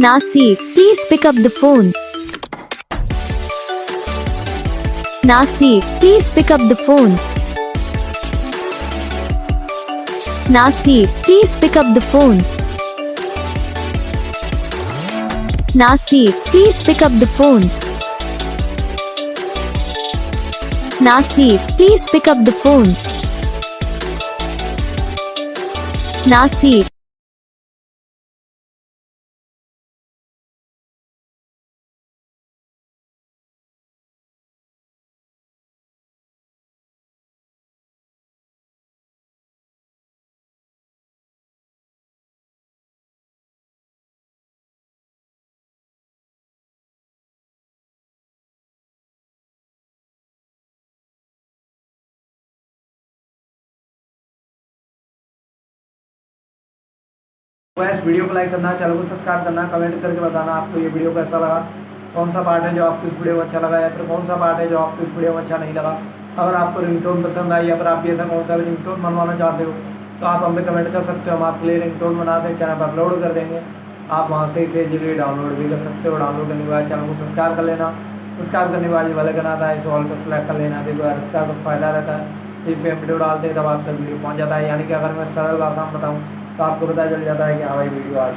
Nazim, please pick up the phone. Nazim, please pick up the phone. Nazim, please pick up the phone. Nazim, please pick up the phone. Nazim, please pick up the phone. Nazim. इस video को like करना, channel को subscribe करना, comment करके बताना आपको ये video कैसा लगा, कौन सा पार्ट है जो आपको इस वीडियो में अच्छा लगा या फिर कौन सा पार्ट है जो आपको इस वीडियो में अच्छा नहीं लगा। अगर आपको रिंगटोन पसंद आई या फिर आप भी ऐसा कौन सा भी रिंगटोन बनवाना चाहते हो तो आप हमें कमेंट कर सकते हो। हम आपके लिए रिंगटोन बना के चैनल पर अपलोड कर देंगे। आप वहाँ से इसे इजीली डाउनलोड भी कर सकते हो। डाउनलोड करने के बाद चैनल को सब्सक्राइब कर लेना। सब्सक्राइब करने के बाद वाले का आता है इस ऑल को सेलेक्ट कर लेना। देखो इसका तो फ़ायदा रहता है, इस पर वीडियो डालते हैं तब आप तक वीडियो पहुँच जाता है। यानी कि अगर मैं सरल भाषा में बताऊँ तो आपको पता चल जाता है कि हाँ भाई वीडियो आज